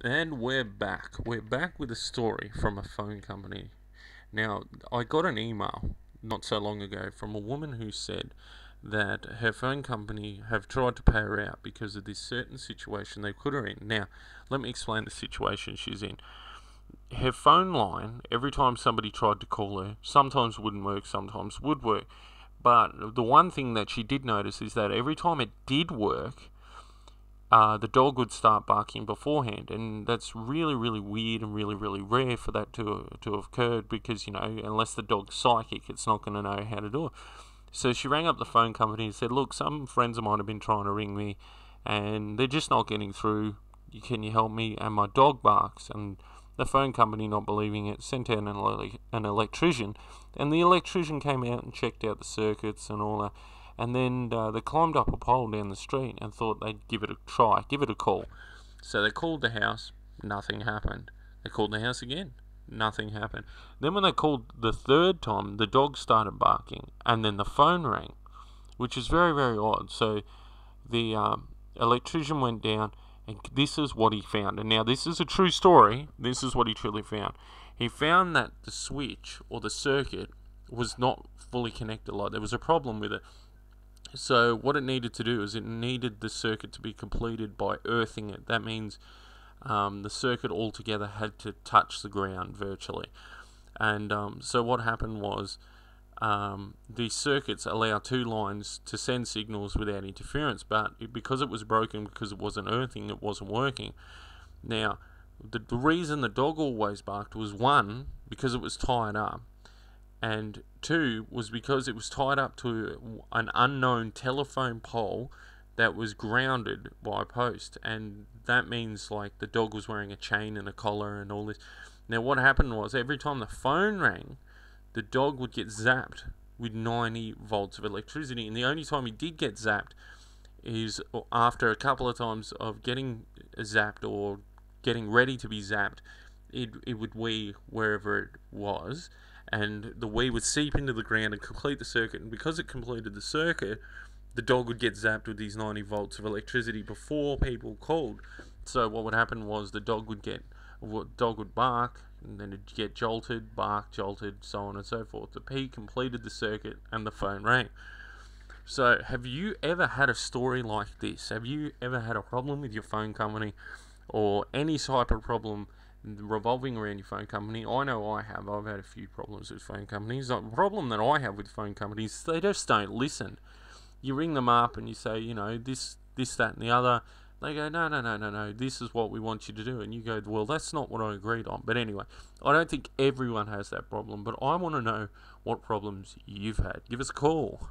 And we're back. We're back with a story from a phone company. Now, I got an email not so long ago from a woman who said that her phone company have tried to pay her out because of this certain situation they put her in. Now, let me explain the situation she's in. Her phone line, every time somebody tried to call her, sometimes wouldn't work, sometimes would work. But the one thing that she did notice is that every time it did work, the dog would start barking beforehand, and that's really, really weird and really, really rare for that to have occurred because, unless the dog's psychic, it's not going to know how to do it. So she rang up the phone company and said, look, some friends of mine have been trying to ring me, and they're just not getting through. Can you help me? And my dog barks. And the phone company, not believing it, sent out an electrician, and the electrician came out and checked out the circuits and all that. And then they climbed up a pole down the street and thought they'd give it a try, give it a call. So they called the house, nothing happened. They called the house again, nothing happened. Then when they called the third time, the dog started barking, and then the phone rang, which is very, very odd. So the electrician went down, and this is what he found. And now this is a true story. This is what he truly found. He found that the switch or the circuit was not fully connected. Like there was a problem with it. So what it needed to do is it needed the circuit to be completed by earthing it. That means the circuit altogether had to touch the ground virtually. And so what happened was these circuits allow two lines to send signals without interference, but because it was broken, because it wasn't earthing, it wasn't working. Now, the reason the dog always barked was, one, because it was tied up, and two was because it was tied up to an unknown telephone pole that was grounded by a post, and that means like the dog was wearing a chain and a collar and all this. Now what happened was every time the phone rang, the dog would get zapped with 90 volts of electricity, and the only time he did get zapped is after a couple of times of getting zapped or getting ready to be zapped. It would wee wherever it was, and the wee would seep into the ground and complete the circuit, and because it completed the circuit, the dog would get zapped with these 90 volts of electricity before people called. So what would happen was the dog would bark, and then it'd get jolted, bark, jolted, so on and so forth. The P completed the circuit and the phone rang. So have you ever had a story like this? Have you ever had a problem with your phone company, or any type of problem revolving around your phone company? I know I have. I've had a few problems with phone companies. The problem that I have with phone companies is they just don't listen. You ring them up and you say, this, that, and the other. They go, no, this is what we want you to do. And you go, well, that's not what I agreed on. But anyway, I don't think everyone has that problem, but I want to know what problems you've had. Give us a call.